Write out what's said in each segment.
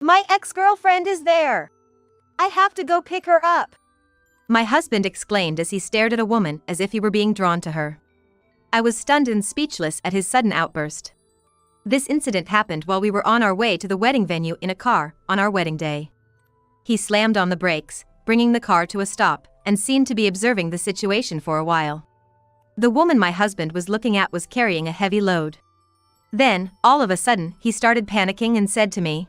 My ex-girlfriend is there. I have to go pick her up. My husband exclaimed as he stared at a woman as if he were being drawn to her. I was stunned and speechless at his sudden outburst. This incident happened while we were on our way to the wedding venue in a car on our wedding day. He slammed on the brakes, bringing the car to a stop, and seemed to be observing the situation for a while. The woman my husband was looking at was carrying a heavy load. Then, all of a sudden, he started panicking and said to me,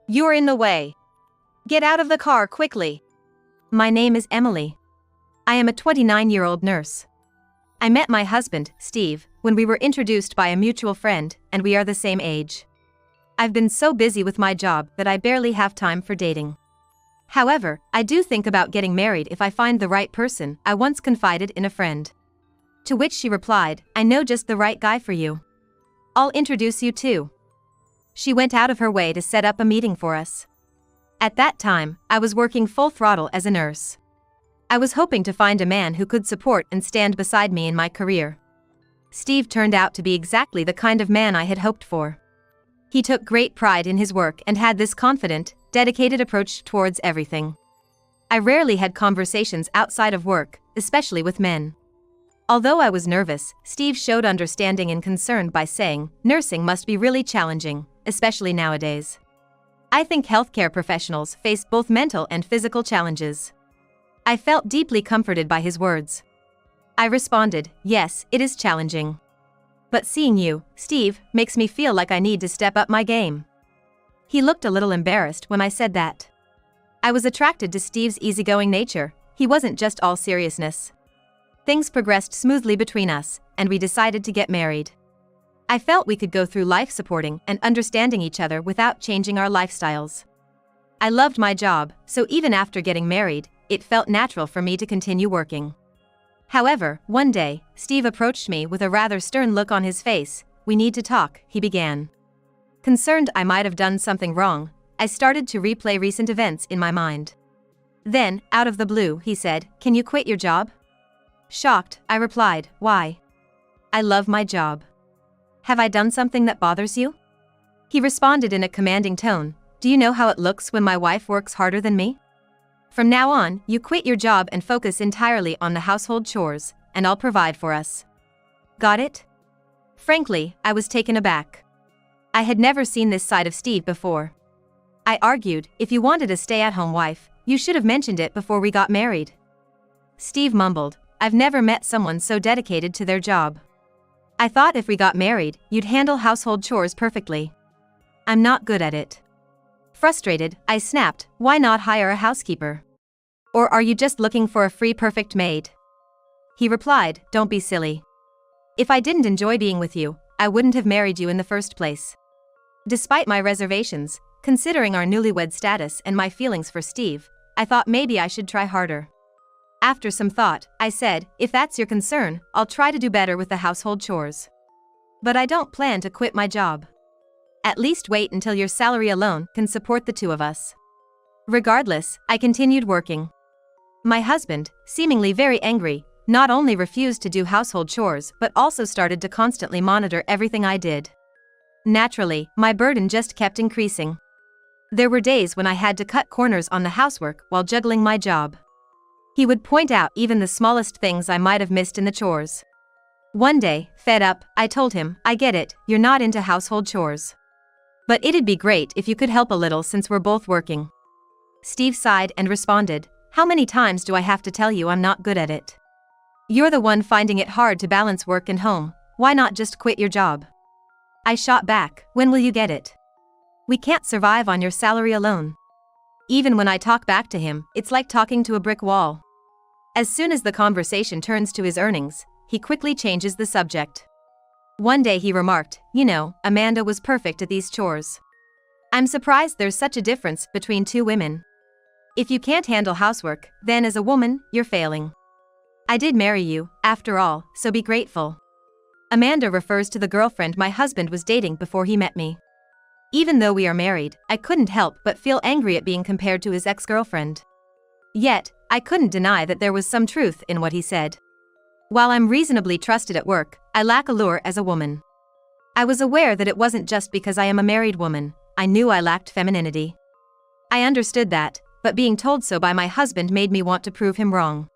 "You're in the way. Get out of the car quickly." My name is Emily. I am a 29-year-old nurse. I met my husband, Steve, when we were introduced by a mutual friend, and we are the same age. I've been so busy with my job that I barely have time for dating. However, I do think about getting married if I find the right person, I once confided in a friend. To which she replied, "I know just the right guy for you. I'll introduce you to." She went out of her way to set up a meeting for us. At that time, I was working full throttle as a nurse. I was hoping to find a man who could support and stand beside me in my career. Steve turned out to be exactly the kind of man I had hoped for. He took great pride in his work and had this confident, dedicated approach towards everything. I rarely had conversations outside of work, especially with men. Although I was nervous, Steve showed understanding and concern by saying, "Nursing must be really challenging, especially nowadays. I think healthcare professionals face both mental and physical challenges." I felt deeply comforted by his words. I responded, "Yes, it is challenging. But seeing you, Steve, makes me feel like I need to step up my game." He looked a little embarrassed when I said that. I was attracted to Steve's easygoing nature. He wasn't just all seriousness. Things progressed smoothly between us, and we decided to get married. I felt we could go through life supporting and understanding each other without changing our lifestyles. I loved my job, so even after getting married, it felt natural for me to continue working. However, one day, Steve approached me with a rather stern look on his face. "We need to talk," he began. Concerned I might have done something wrong, I started to replay recent events in my mind. Then, out of the blue, he said, "Can you quit your job?" Shocked, I replied, "Why?" "I love my job." "Have I done something that bothers you?" He responded in a commanding tone, "Do you know how it looks when my wife works harder than me? From now on, you quit your job and focus entirely on the household chores, and I'll provide for us. Got it?" Frankly, I was taken aback. I had never seen this side of Steve before. I argued, "If you wanted a stay-at-home wife, you should have mentioned it before we got married." Steve mumbled, "I've never met someone so dedicated to their job. I thought if we got married, you'd handle household chores perfectly." "I'm not good at it." Frustrated, I snapped, "Why not hire a housekeeper? Or are you just looking for a free perfect maid?" He replied, "Don't be silly. If I didn't enjoy being with you, I wouldn't have married you in the first place." Despite my reservations, considering our newlywed status and my feelings for Steve, I thought maybe I should try harder. After some thought, I said, "If that's your concern, I'll try to do better with the household chores. But I don't plan to quit my job. At least wait until your salary alone can support the two of us." Regardless, I continued working. My husband, seemingly very angry, not only refused to do household chores but also started to constantly monitor everything I did. Naturally, my burden just kept increasing. There were days when I had to cut corners on the housework while juggling my job. He would point out even the smallest things I might have missed in the chores. One day, fed up, I told him, "I get it, you're not into household chores. But it'd be great if you could help a little since we're both working." Steve sighed and responded, "How many times do I have to tell you I'm not good at it? You're the one finding it hard to balance work and home, why not just quit your job?" I shot back, "When will you get it? We can't survive on your salary alone." Even when I talk back to him, it's like talking to a brick wall. As soon as the conversation turns to his earnings, he quickly changes the subject. One day he remarked, "You know, Amanda was perfect at these chores. I'm surprised there's such a difference between two women. If you can't handle housework, then as a woman, you're failing. I did marry you, after all, so be grateful." Amanda refers to the girlfriend my husband was dating before he met me. Even though we are married, I couldn't help but feel angry at being compared to his ex-girlfriend. Yet, I couldn't deny that there was some truth in what he said. While I'm reasonably trusted at work, I lack allure as a woman. I was aware that it wasn't just because I am a married woman, I knew I lacked femininity. I understood that, but being told so by my husband made me want to prove him wrong.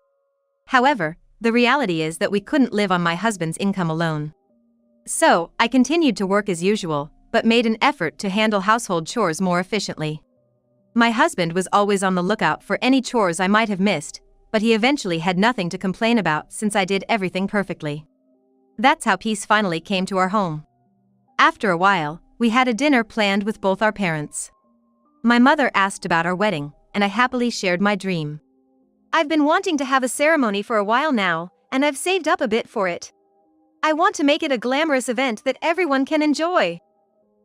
However, the reality is that we couldn't live on my husband's income alone. So, I continued to work as usual, but made an effort to handle household chores more efficiently. My husband was always on the lookout for any chores I might have missed, but he eventually had nothing to complain about since I did everything perfectly. That's how peace finally came to our home. After a while, we had a dinner planned with both our parents. My mother asked about our wedding, and I happily shared my dream. I've been wanting to have a ceremony for a while now, and I've saved up a bit for it. I want to make it a glamorous event that everyone can enjoy.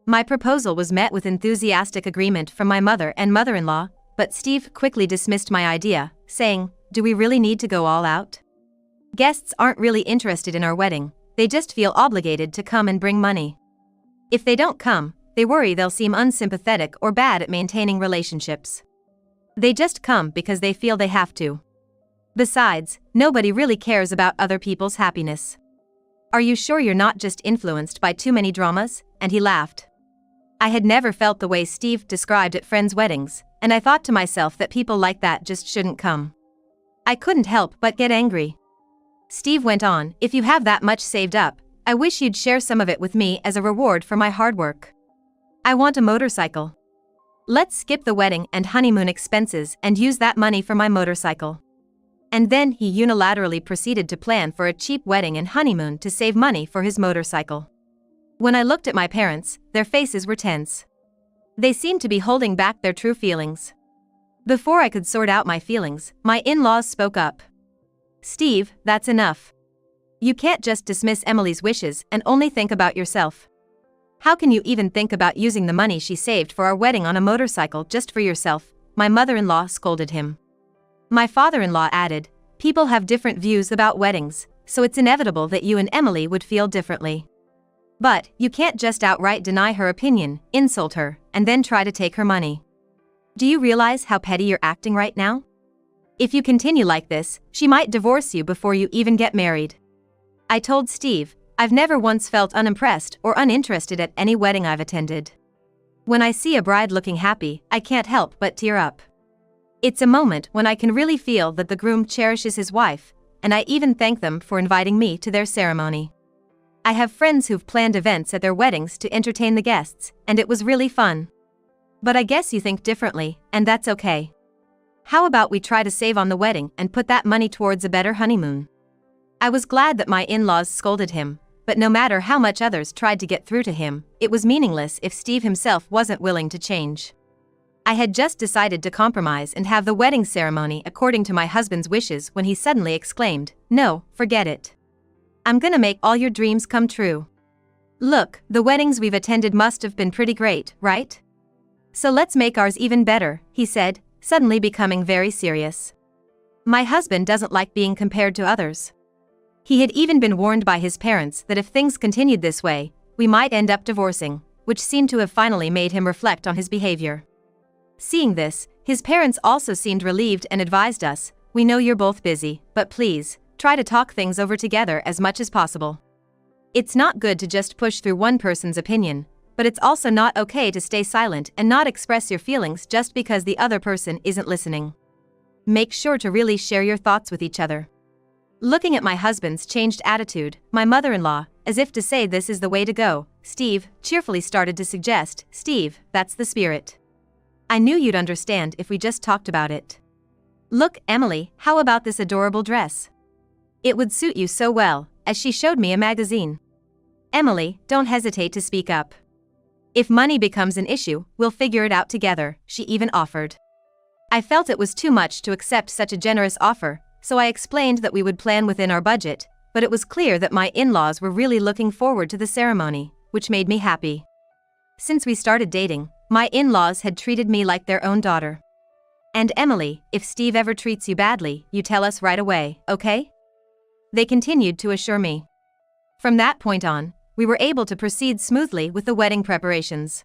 My proposal was met with enthusiastic agreement from my mother and mother-in-law, but Steve quickly dismissed my idea, saying, "Do we really need to go all out? Guests aren't really interested in our wedding, they just feel obligated to come and bring money. If they don't come, they worry they'll seem unsympathetic or bad at maintaining relationships. They just come because they feel they have to. Besides, nobody really cares about other people's happiness. Are you sure you're not just influenced by too many dramas?" And he laughed. I had never felt the way Steve described at friends' weddings, and I thought to myself that people like that just shouldn't come. I couldn't help but get angry. Steve went on, "If you have that much saved up, I wish you'd share some of it with me as a reward for my hard work. I want a motorcycle. Let's skip the wedding and honeymoon expenses and use that money for my motorcycle." And then he unilaterally proceeded to plan for a cheap wedding and honeymoon to save money for his motorcycle. When I looked at my parents, their faces were tense. They seemed to be holding back their true feelings. Before I could sort out my feelings, my in-laws spoke up. "Steve, that's enough. You can't just dismiss Emily's wishes and only think about yourself. How can you even think about using the money she saved for our wedding on a motorcycle just for yourself?" My mother-in-law scolded him. My father-in-law added, "People have different views about weddings, so it's inevitable that you and Emily would feel differently. But, you can't just outright deny her opinion, insult her, and then try to take her money. Do you realize how petty you're acting right now? If you continue like this, she might divorce you before you even get married." I told Steve, "I've never once felt unimpressed or uninterested at any wedding I've attended. When I see a bride looking happy, I can't help but tear up. It's a moment when I can really feel that the groom cherishes his wife, and I even thank them for inviting me to their ceremony. I have friends who've planned events at their weddings to entertain the guests, and it was really fun. But I guess you think differently, and that's okay. How about we try to save on the wedding and put that money towards a better honeymoon?" I was glad that my in-laws scolded him, but no matter how much others tried to get through to him, it was meaningless if Steve himself wasn't willing to change. I had just decided to compromise and have the wedding ceremony according to my husband's wishes when he suddenly exclaimed, "No, forget it. I'm gonna make all your dreams come true. Look, the weddings we've attended must have been pretty great, right? So let's make ours even better," he said, suddenly becoming very serious. My husband doesn't like being compared to others. He had even been warned by his parents that if things continued this way, we might end up divorcing, which seemed to have finally made him reflect on his behavior. Seeing this, his parents also seemed relieved and advised us, "We know you're both busy, but please, try to talk things over together as much as possible. It's not good to just push through one person's opinion, but it's also not okay to stay silent and not express your feelings just because the other person isn't listening. Make sure to really share your thoughts with each other." Looking at my husband's changed attitude, my mother-in-law, as if to say this is the way to go, Steve, cheerfully started to suggest, "Steve, that's the spirit. I knew you'd understand if we just talked about it. Look, Emily, how about this adorable dress? It would suit you so well," as she showed me a magazine. "Emily, don't hesitate to speak up. If money becomes an issue, we'll figure it out together," she even offered. I felt it was too much to accept such a generous offer, so I explained that we would plan within our budget, but it was clear that my in-laws were really looking forward to the ceremony, which made me happy. Since we started dating, my in-laws had treated me like their own daughter. "And Emily, if Steve ever treats you badly, you tell us right away, okay?" They continued to assure me. From that point on, we were able to proceed smoothly with the wedding preparations.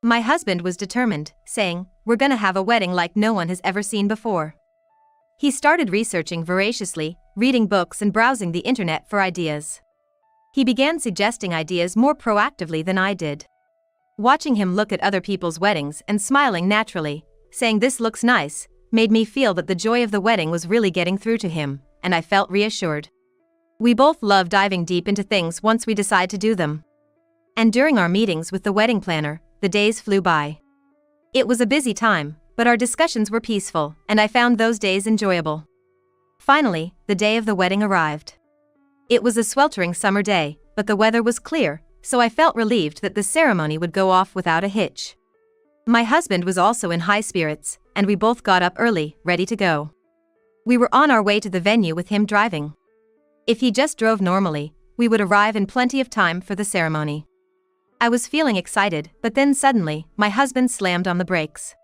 My husband was determined, saying, "We're gonna have a wedding like no one has ever seen before." He started researching voraciously, reading books and browsing the internet for ideas. He began suggesting ideas more proactively than I did. Watching him look at other people's weddings and smiling naturally, saying this looks nice, made me feel that the joy of the wedding was really getting through to him, and I felt reassured. We both love diving deep into things once we decide to do them. And during our meetings with the wedding planner, the days flew by. It was a busy time, but our discussions were peaceful, and I found those days enjoyable. Finally, the day of the wedding arrived. It was a sweltering summer day, but the weather was clear, so I felt relieved that the ceremony would go off without a hitch. My husband was also in high spirits, and we both got up early, ready to go. We were on our way to the venue with him driving. If he just drove normally, we would arrive in plenty of time for the ceremony. I was feeling excited, but then suddenly, my husband slammed on the brakes.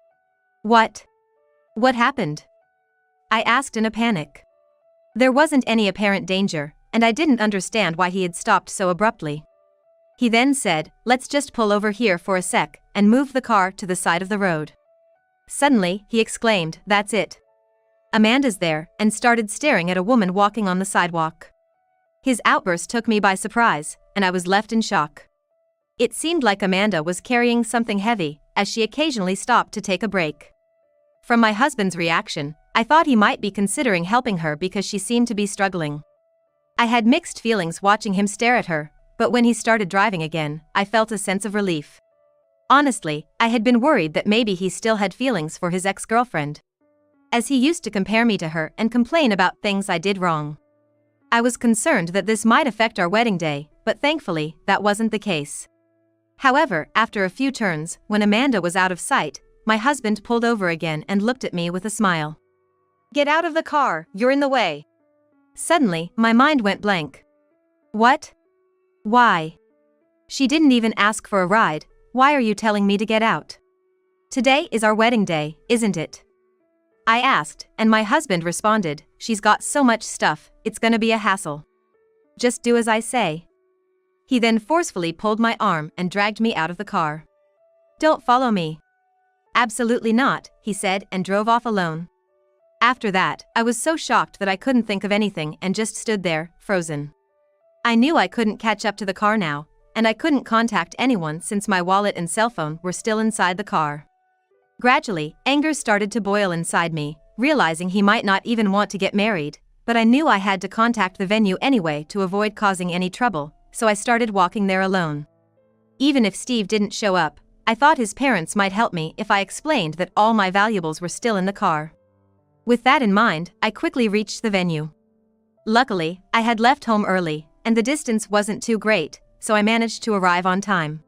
What? What happened? I asked in a panic. There wasn't any apparent danger, and I didn't understand why he had stopped so abruptly. He then said, "Let's just pull over here for a sec," and move the car to the side of the road. Suddenly, he exclaimed, "That's it. Amanda's there," and started staring at a woman walking on the sidewalk. His outburst took me by surprise, and I was left in shock. It seemed like Amanda was carrying something heavy, as she occasionally stopped to take a break. From my husband's reaction, I thought he might be considering helping her because she seemed to be struggling. I had mixed feelings watching him stare at her, but when he started driving again, I felt a sense of relief. Honestly, I had been worried that maybe he still had feelings for his ex-girlfriend, as he used to compare me to her and complain about things I did wrong. I was concerned that this might affect our wedding day, but thankfully, that wasn't the case. However, after a few turns, when Amanda was out of sight, my husband pulled over again and looked at me with a smile. "Get out of the car, you're in the way." Suddenly, my mind went blank. What? Why? She didn't even ask for a ride. Why are you telling me to get out? Today is our wedding day, isn't it? I asked, and my husband responded, "She's got so much stuff, it's gonna be a hassle. Just do as I say." He then forcefully pulled my arm and dragged me out of the car. "Don't follow me." "Absolutely not," he said and drove off alone. After that, I was so shocked that I couldn't think of anything and just stood there, frozen. I knew I couldn't catch up to the car now, and I couldn't contact anyone since my wallet and cell phone were still inside the car. Gradually, anger started to boil inside me, realizing he might not even want to get married, but I knew I had to contact the venue anyway to avoid causing any trouble, so I started walking there alone. Even if Steve didn't show up, I thought his parents might help me if I explained that all my valuables were still in the car. With that in mind, I quickly reached the venue. Luckily, I had left home early, and the distance wasn't too great, so I managed to arrive on time.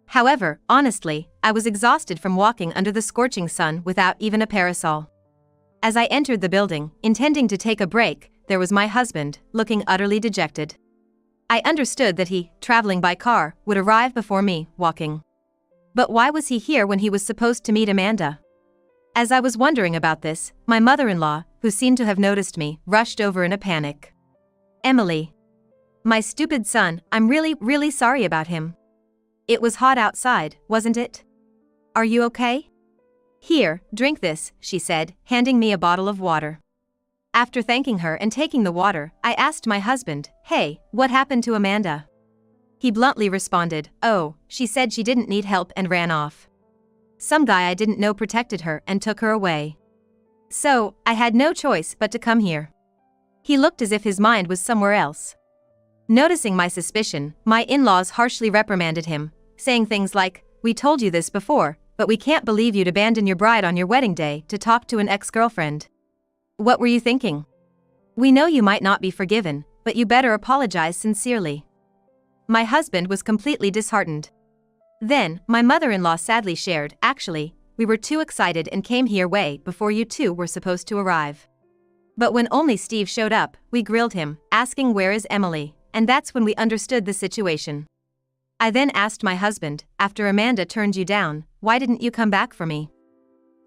However, honestly, I was exhausted from walking under the scorching sun without even a parasol. As I entered the building, intending to take a break, there was my husband, looking utterly dejected. I understood that he, traveling by car, would arrive before me, walking. But why was he here when he was supposed to meet Amanda? As I was wondering about this, my mother-in-law, who seemed to have noticed me, rushed over in a panic. "Emily. My stupid son, I'm really sorry about him. It was hot outside, wasn't it? Are you okay? Here, drink this," she said, handing me a bottle of water. After thanking her and taking the water, I asked my husband, "Hey, what happened to Amanda?" He bluntly responded, "Oh, she said she didn't need help and ran off. Some guy I didn't know protected her and took her away. So, I had no choice but to come here." He looked as if his mind was somewhere else. Noticing my suspicion, my in-laws harshly reprimanded him, saying things like, "We told you this before, but we can't believe you'd abandon your bride on your wedding day to talk to an ex-girlfriend. What were you thinking? We know you might not be forgiven, but you better apologize sincerely." My husband was completely disheartened. Then, my mother-in-law sadly shared, "Actually, we were too excited and came here way before you two were supposed to arrive. But when only Steve showed up, we grilled him, asking where is Emily, and that's when we understood the situation. I then asked my husband, after Amanda turned you down, why didn't you come back for me?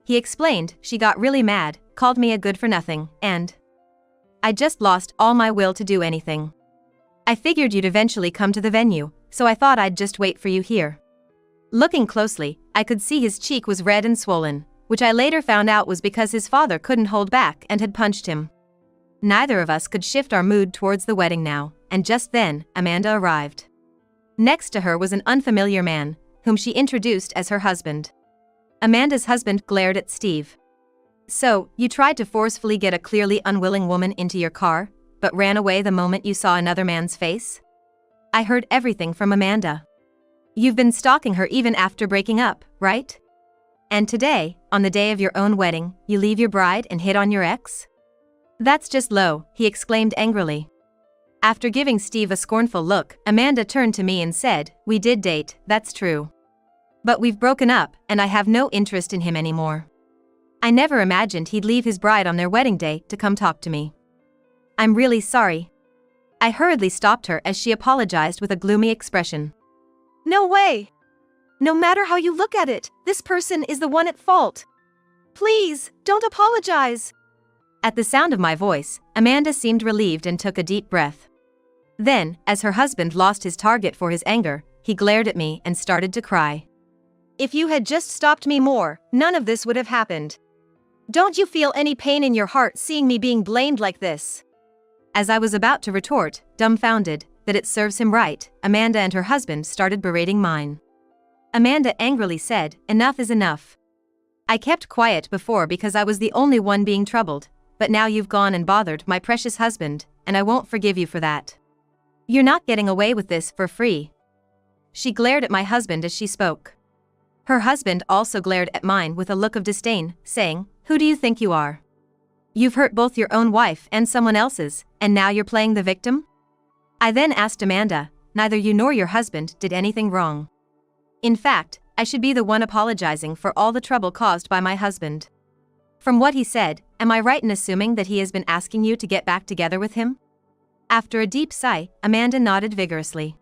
He explained, she got really mad, called me a good-for-nothing, and I just lost all my will to do anything. I figured you'd eventually come to the venue, so I thought I'd just wait for you here." Looking closely, I could see his cheek was red and swollen, which I later found out was because his father couldn't hold back and had punched him. Neither of us could shift our mood towards the wedding now, and just then, Amanda arrived. Next to her was an unfamiliar man, whom she introduced as her husband. Amanda's husband glared at Steve. "So, you tried to forcefully get a clearly unwilling woman into your car, but ran away the moment you saw another man's face?" I heard everything from Amanda. "You've been stalking her even after breaking up, right? And today, on the day of your own wedding, you leave your bride and hit on your ex? That's just low," he exclaimed angrily. After giving Steve a scornful look, Amanda turned to me and said, "We did date, that's true. But we've broken up, and I have no interest in him anymore. I never imagined he'd leave his bride on their wedding day to come talk to me. I'm really sorry." I hurriedly stopped her as she apologized with a gloomy expression. "No way! No matter how you look at it, this person is the one at fault. Please, don't apologize." At the sound of my voice, Amanda seemed relieved and took a deep breath. Then, as her husband lost his target for his anger, he glared at me and started to cry. "If you had just stopped me more, none of this would have happened. Don't you feel any pain in your heart seeing me being blamed like this?" As I was about to retort, dumbfounded, that it serves him right, Amanda and her husband started berating mine. Amanda angrily said, "Enough is enough. I kept quiet before because I was the only one being troubled, but now you've gone and bothered my precious husband, and I won't forgive you for that. You're not getting away with this for free." She glared at my husband as she spoke. Her husband also glared at mine with a look of disdain, saying, "Who do you think you are? You've hurt both your own wife and someone else's, and now you're playing the victim?" I then asked Amanda, "Neither you nor your husband did anything wrong. In fact, I should be the one apologizing for all the trouble caused by my husband. From what he said, am I right in assuming that he has been asking you to get back together with him?" After a deep sigh, Amanda nodded vigorously.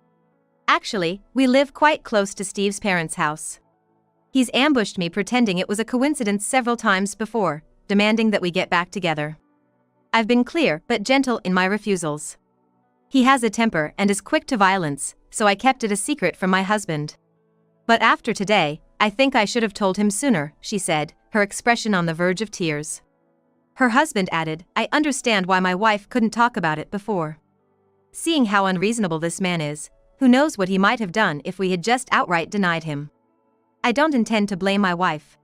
"Actually, we live quite close to Steve's parents' house. He's ambushed me pretending it was a coincidence several times before, demanding that we get back together. I've been clear but gentle in my refusals. He has a temper and is quick to violence, so I kept it a secret from my husband. But after today, I think I should have told him sooner," she said, her expression on the verge of tears. Her husband added, "I understand why my wife couldn't talk about it before. Seeing how unreasonable this man is, who knows what he might have done if we had just outright denied him. I don't intend to blame my wife."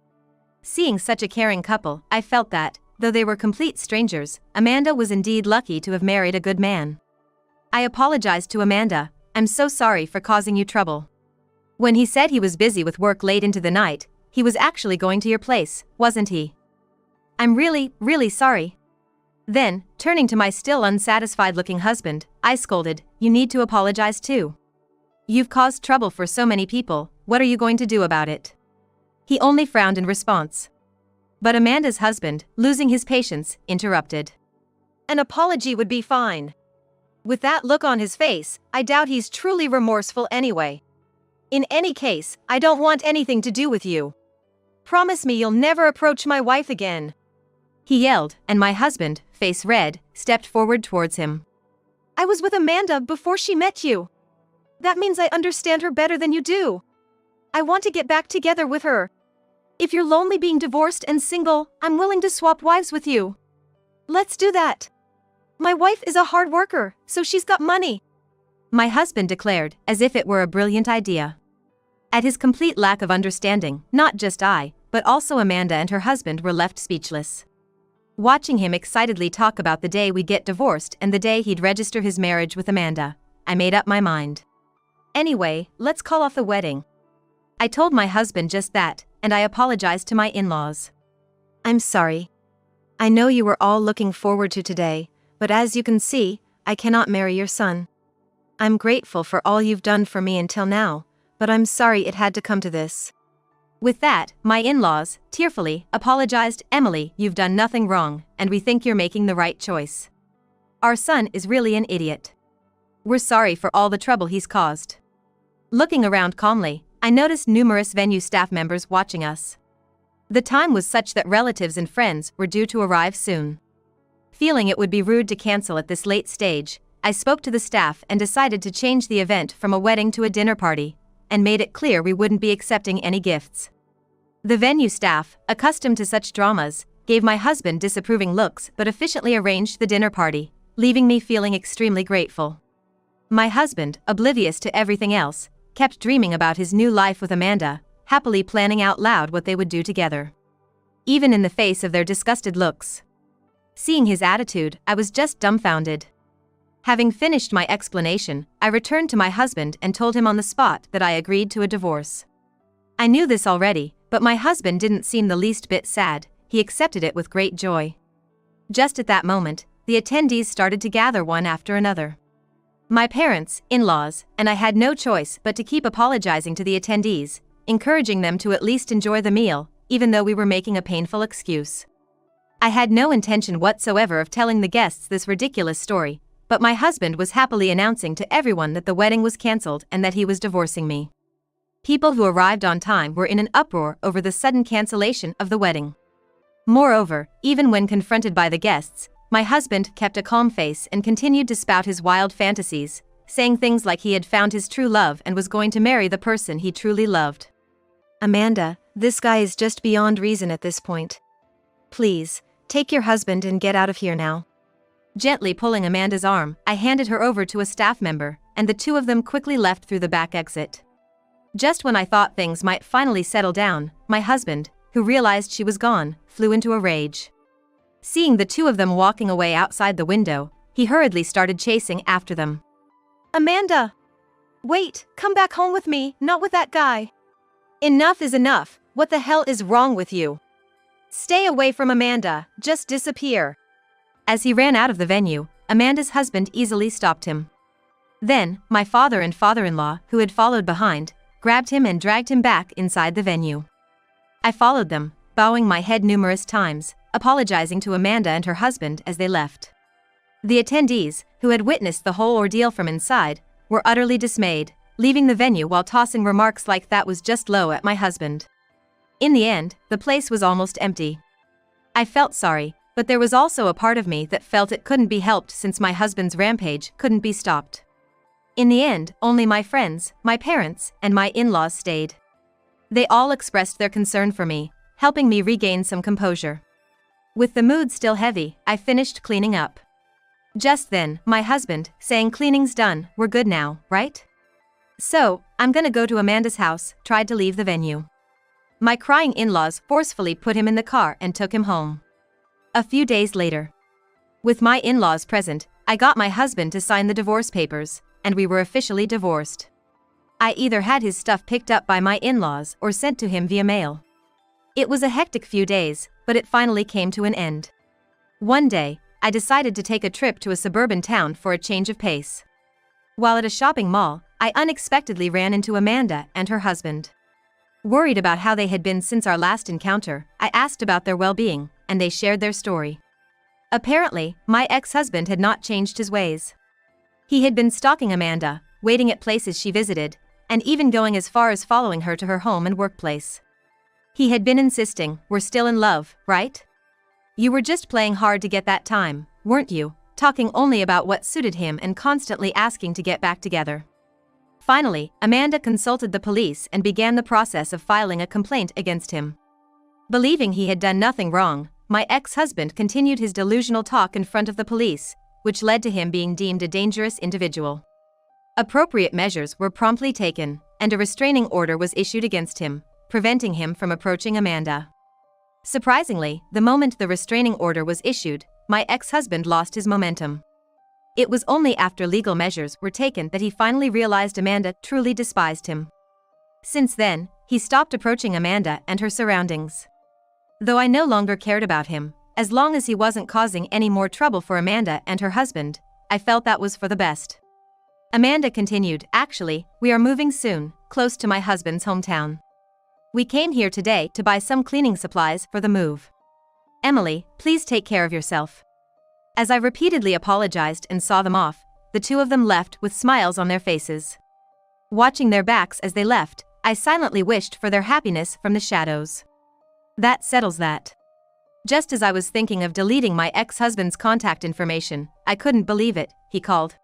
Seeing such a caring couple, I felt that, though they were complete strangers, Amanda was indeed lucky to have married a good man. I apologized to Amanda, "I'm so sorry for causing you trouble. When he said he was busy with work late into the night, he was actually going to your place, wasn't he? I'm really, really sorry." Then, turning to my still unsatisfied-looking husband, I scolded, "You need to apologize too. You've caused trouble for so many people, what are you going to do about it?" He only frowned in response. But Amanda's husband, losing his patience, interrupted. "An apology would be fine. With that look on his face, I doubt he's truly remorseful anyway. In any case, I don't want anything to do with you. Promise me you'll never approach my wife again," he yelled, and my husband, face red, stepped forward towards him. "I was with Amanda before she met you. That means I understand her better than you do. I want to get back together with her. If you're lonely being divorced and single, I'm willing to swap wives with you. Let's do that. My wife is a hard worker, so she's got money," my husband declared, as if it were a brilliant idea. At his complete lack of understanding, not just I, but also Amanda and her husband were left speechless. Watching him excitedly talk about the day we'd get divorced and the day he'd register his marriage with Amanda, I made up my mind. Anyway, let's call off the wedding. I told my husband just that, and I apologized to my in-laws. "I'm sorry. I know you were all looking forward to today, but as you can see, I cannot marry your son. I'm grateful for all you've done for me until now, but I'm sorry it had to come to this." With that, my in-laws, tearfully, apologized, "Emily, you've done nothing wrong, and we think you're making the right choice. Our son is really an idiot. We're sorry for all the trouble he's caused." Looking around calmly, I noticed numerous venue staff members watching us. The time was such that relatives and friends were due to arrive soon. Feeling it would be rude to cancel at this late stage, I spoke to the staff and decided to change the event from a wedding to a dinner party, and made it clear we wouldn't be accepting any gifts. The venue staff, accustomed to such dramas, gave my husband disapproving looks but efficiently arranged the dinner party, leaving me feeling extremely grateful. My husband, oblivious to everything else, kept dreaming about his new life with Amanda, happily planning out loud what they would do together. Even in the face of their disgusted looks. Seeing his attitude, I was just dumbfounded. Having finished my explanation, I returned to my husband and told him on the spot that I agreed to a divorce. I knew this already, but my husband didn't seem the least bit sad. He accepted it with great joy. Just at that moment, the attendees started to gather one after another. My parents, in-laws, and I had no choice but to keep apologizing to the attendees, encouraging them to at least enjoy the meal, even though we were making a painful excuse. I had no intention whatsoever of telling the guests this ridiculous story, but my husband was happily announcing to everyone that the wedding was cancelled and that he was divorcing me. People who arrived on time were in an uproar over the sudden cancellation of the wedding. Moreover, even when confronted by the guests, my husband kept a calm face and continued to spout his wild fantasies, saying things like he had found his true love and was going to marry the person he truly loved. Amanda, this guy is just beyond reason at this point. Please, take your husband and get out of here now. Gently pulling Amanda's arm, I handed her over to a staff member, and the two of them quickly left through the back exit. Just when I thought things might finally settle down, my husband, who realized she was gone, flew into a rage. Seeing the two of them walking away outside the window, he hurriedly started chasing after them. Amanda! Wait, come back home with me, not with that guy. Enough is enough, what the hell is wrong with you? Stay away from Amanda, just disappear. As he ran out of the venue, Amanda's husband easily stopped him. Then, my father and father-in-law, who had followed behind, grabbed him and dragged him back inside the venue. I followed them, bowing my head numerous times, apologizing to Amanda and her husband as they left. The attendees, who had witnessed the whole ordeal from inside, were utterly dismayed, leaving the venue while tossing remarks like that was just low at my husband. In the end, the place was almost empty. I felt sorry, but there was also a part of me that felt it couldn't be helped since my husband's rampage couldn't be stopped. In the end, only my friends, my parents, and my in-laws stayed. They all expressed their concern for me, helping me regain some composure. With the mood still heavy, I finished cleaning up. Just then, my husband, saying cleaning's done, we're good now, right? So, I'm gonna go to Amanda's house, tried to leave the venue. My crying in-laws forcefully put him in the car and took him home. A few days later, with my in-laws present, I got my husband to sign the divorce papers, and we were officially divorced. I either had his stuff picked up by my in-laws or sent to him via mail. It was a hectic few days, but it finally came to an end. One day, I decided to take a trip to a suburban town for a change of pace. While at a shopping mall, I unexpectedly ran into Amanda and her husband. Worried about how they had been since our last encounter, I asked about their well-being, and they shared their story. Apparently, my ex-husband had not changed his ways. He had been stalking Amanda, waiting at places she visited, and even going as far as following her to her home and workplace. He had been insisting, "We're still in love, right? You were just playing hard to get that time, weren't you?" talking only about what suited him and constantly asking to get back together. Finally, Amanda consulted the police and began the process of filing a complaint against him. Believing he had done nothing wrong, my ex-husband continued his delusional talk in front of the police, which led to him being deemed a dangerous individual. Appropriate measures were promptly taken, and a restraining order was issued against him, preventing him from approaching Amanda. Surprisingly, the moment the restraining order was issued, my ex-husband lost his momentum. It was only after legal measures were taken that he finally realized Amanda truly despised him. Since then, he stopped approaching Amanda and her surroundings. Though I no longer cared about him, as long as he wasn't causing any more trouble for Amanda and her husband, I felt that was for the best. Amanda continued, "Actually, we are moving soon, close to my husband's hometown. We came here today to buy some cleaning supplies for the move. Emily, please take care of yourself." As I repeatedly apologized and saw them off, the two of them left with smiles on their faces. Watching their backs as they left, I silently wished for their happiness from the shadows. That settles that. Just as I was thinking of deleting my ex-husband's contact information, I couldn't believe it, he called.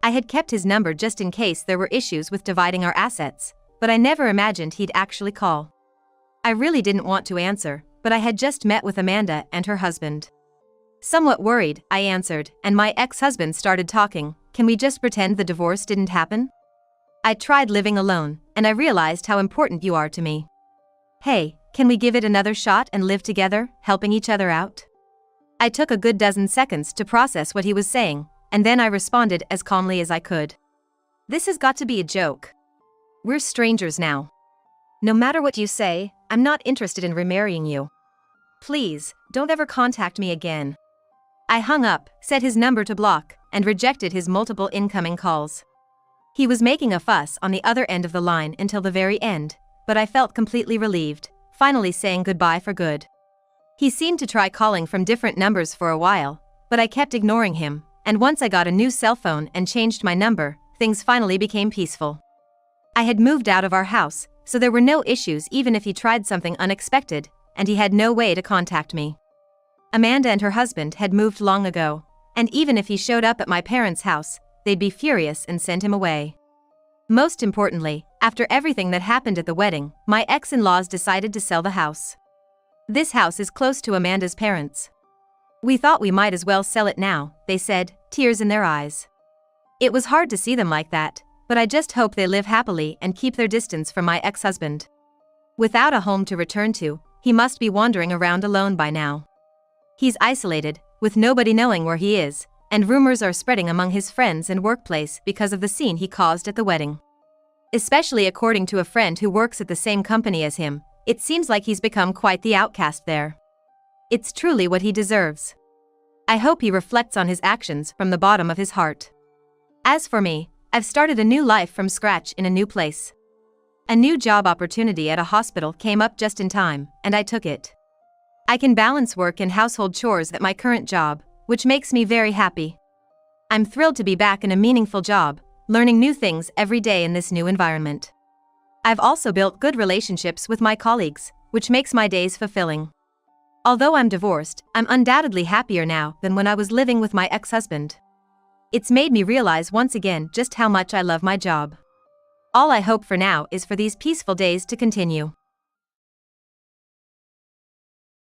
I had kept his number just in case there were issues with dividing our assets, but I never imagined he'd actually call. I really didn't want to answer, but I had just met with Amanda and her husband. Somewhat worried, I answered, and my ex-husband started talking, "Can we just pretend the divorce didn't happen?" I tried living alone, and I realized how important you are to me. Hey, can we give it another shot and live together, helping each other out? I took a good dozen seconds to process what he was saying, and then I responded as calmly as I could. This has got to be a joke. We're strangers now. No matter what you say, I'm not interested in remarrying you. Please, don't ever contact me again. I hung up, set his number to block, and rejected his multiple incoming calls. He was making a fuss on the other end of the line until the very end, but I felt completely relieved, finally saying goodbye for good. He seemed to try calling from different numbers for a while, but I kept ignoring him, and once I got a new cell phone and changed my number, things finally became peaceful. I had moved out of our house, so there were no issues even if he tried something unexpected, and he had no way to contact me. Amanda and her husband had moved long ago, and even if he showed up at my parents' house, they'd be furious and send him away. Most importantly, after everything that happened at the wedding, my ex-in-laws decided to sell the house. This house is close to Amanda's parents. We thought we might as well sell it now, they said, tears in their eyes. It was hard to see them like that, but I just hope they live happily and keep their distance from my ex-husband. Without a home to return to, he must be wandering around alone by now. He's isolated, with nobody knowing where he is, and rumors are spreading among his friends and workplace because of the scene he caused at the wedding. Especially according to a friend who works at the same company as him, it seems like he's become quite the outcast there. It's truly what he deserves. I hope he reflects on his actions from the bottom of his heart. As for me, I've started a new life from scratch in a new place. A new job opportunity at a hospital came up just in time, and I took it. I can balance work and household chores at my current job, which makes me very happy. I'm thrilled to be back in a meaningful job, learning new things every day in this new environment. I've also built good relationships with my colleagues, which makes my days fulfilling. Although I'm divorced, I'm undoubtedly happier now than when I was living with my ex-husband. It's made me realize once again just how much I love my job. All I hope for now is for these peaceful days to continue.